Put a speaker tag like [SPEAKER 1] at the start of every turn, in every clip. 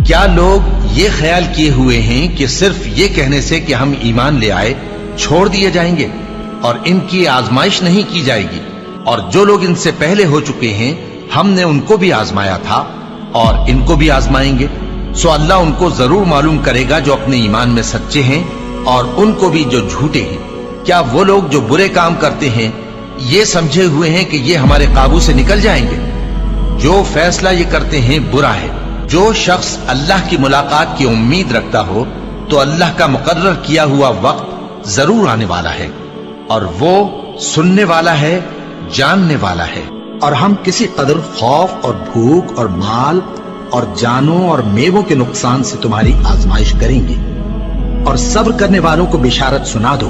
[SPEAKER 1] کیا لوگ یہ خیال کیے ہوئے ہیں کہ صرف یہ کہنے سے کہ ہم ایمان لے آئے چھوڑ دیے جائیں گے اور ان کی آزمائش نہیں کی جائے گی؟ اور جو لوگ ان سے پہلے ہو چکے ہیں ہم نے ان کو بھی آزمایا تھا اور ان کو بھی آزمائیں گے، سو اللہ ان کو ضرور معلوم کرے گا جو اپنے ایمان میں سچے ہیں اور ان کو بھی جو جھوٹے ہیں۔ کیا وہ لوگ جو برے کام کرتے ہیں یہ سمجھے ہوئے ہیں کہ یہ ہمارے قابو سے نکل جائیں گے؟ جو فیصلہ یہ کرتے ہیں برا ہے۔ جو شخص اللہ کی ملاقات کی امید رکھتا ہو تو اللہ کا مقرر کیا ہوا وقت ضرور آنے والا ہے، اور وہ سننے والا ہے، جاننے والا ہے۔
[SPEAKER 2] اور ہم کسی قدر خوف اور بھوک اور مال اور جانوں اور میووں کے نقصان سے تمہاری آزمائش کریں گے، اور صبر کرنے والوں کو بشارت سنا دو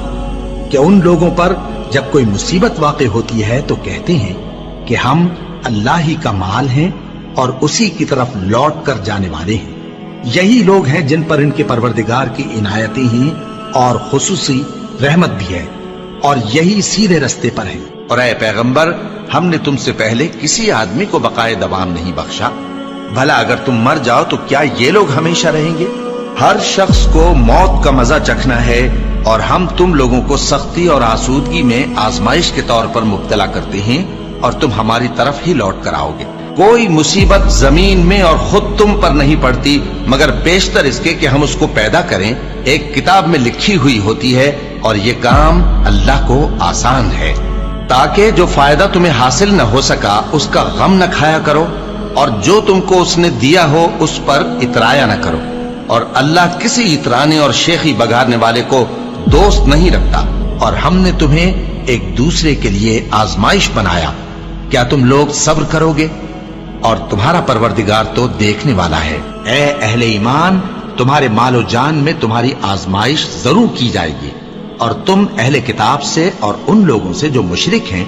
[SPEAKER 2] کہ ان لوگوں پر جب کوئی مصیبت واقع ہوتی ہے تو کہتے ہیں کہ ہم اللہ ہی کا مال ہیں اور اسی کی طرف لوٹ کر جانے والے ہیں۔ یہی لوگ ہیں جن پر ان کے پروردگار کی عنایتیں ہیں اور خصوصی رحمت بھی ہے، اور یہی سیدھے رستے پر ہیں۔
[SPEAKER 1] اور اے پیغمبر، ہم نے تم سے پہلے کسی آدمی کو بقائے دوام نہیں بخشا، بھلا اگر تم مر جاؤ تو کیا یہ لوگ ہمیشہ رہیں گے؟ ہر شخص کو موت کا مزہ چکھنا ہے، اور ہم تم لوگوں کو سختی اور آسودگی میں آزمائش کے طور پر مبتلا کرتے ہیں، اور تم ہماری طرف ہی لوٹ کر آؤ گے۔ کوئی مصیبت زمین میں اور خود تم پر نہیں پڑتی مگر بیشتر اس کے کہ ہم اس کو پیدا کریں ایک کتاب میں لکھی ہوئی ہوتی ہے، اور یہ کام اللہ کو آسان ہے، تاکہ جو فائدہ تمہیں حاصل نہ ہو سکا اس کا غم نہ کھایا کرو، اور جو تم کو اس نے دیا ہو اس پر اترایا نہ کرو۔ اور اللہ کسی اترانے اور شیخی بگارنے والے کو دوست نہیں رکھتا۔ اور ہم نے تمہیں ایک دوسرے کے لیے آزمائش بنایا، کیا تم لوگ صبر کرو گے؟ اور تمہارا پروردگار تو دیکھنے والا ہے۔
[SPEAKER 2] اے اہل ایمان، تمہارے مال و جان میں تمہاری آزمائش ضرور کی جائے گی، اور تم اہل کتاب سے اور ان لوگوں سے جو مشرک ہیں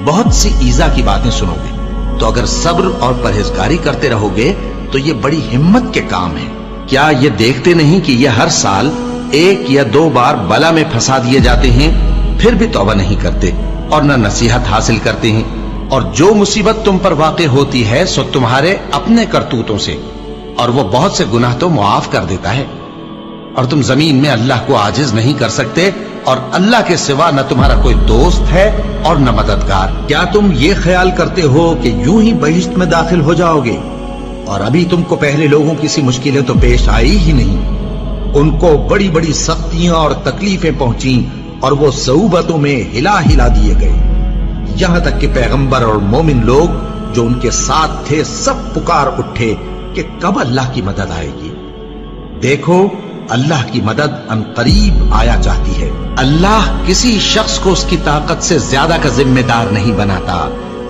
[SPEAKER 2] بہت سی ایذا کی باتیں سنو گے، تو اگر صبر اور پرہیزگاری کرتے رہو گے تو یہ بڑی ہمت کے کام ہے۔ کیا یہ دیکھتے نہیں کہ یہ ہر سال 1 یا 2 بار بلا میں پھنسا دیے جاتے ہیں، پھر بھی توبہ نہیں کرتے اور نہ نصیحت حاصل کرتے ہیں؟ اور جو مصیبت تم پر واقع ہوتی ہے سو تمہارے اپنے کرتوتوں سے، اور وہ بہت سے گناہ تو معاف کر دیتا ہے۔ اور تم زمین میں اللہ کو عاجز نہیں کر سکتے، اور اللہ کے سوا نہ تمہارا کوئی دوست ہے اور نہ مددگار۔ کیا تم یہ خیال کرتے ہو کہ یوں ہی بہشت میں داخل ہو جاؤ گے، اور ابھی تم کو پہلے لوگوں کی سی مشکلیں تو پیش آئی ہی نہیں؟ ان کو بڑی بڑی سختیاں اور تکلیفیں پہنچیں، اور وہ صعوبتوں میں ہلا ہلا دیے گئے، یہاں تک کہ پیغمبر اور مومن لوگ جو ان کے ساتھ تھے سب پکار اٹھے کہ کب اللہ کی مدد آئے گی۔ دیکھو، اللہ کی مدد ان قریب آیا چاہتی ہے۔ اللہ کسی شخص کو اس کی طاقت سے زیادہ کا ذمہ دار نہیں بناتا۔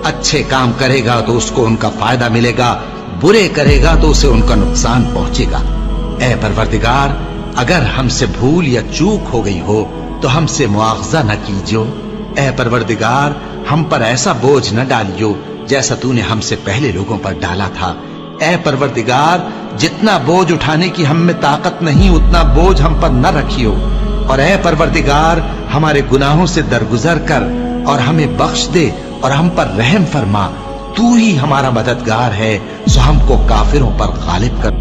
[SPEAKER 2] اچھے کام کرے گا تو اس کو ان کا فائدہ ملے گا، برے کرے گا تو اسے ان کا نقصان پہنچے گا۔ اے پروردگار، اگر ہم سے بھول یا چوک ہو گئی ہو تو ہم سے مواخذہ نہ کیجو۔ اے پروردگار، ہم پر ایسا بوجھ نہ ڈالیو جیسا تو نے ہم سے پہلے لوگوں پر ڈالا تھا۔ اے پروردگار، جتنا بوجھ اٹھانے کی ہم میں طاقت نہیں اتنا بوجھ ہم پر نہ رکھیو، اور اے پروردگار، ہمارے گناہوں سے درگزر کر اور ہمیں بخش دے اور ہم پر رحم فرما۔ تو ہی ہمارا مددگار ہے، سو ہم کو کافروں پر غالب کر۔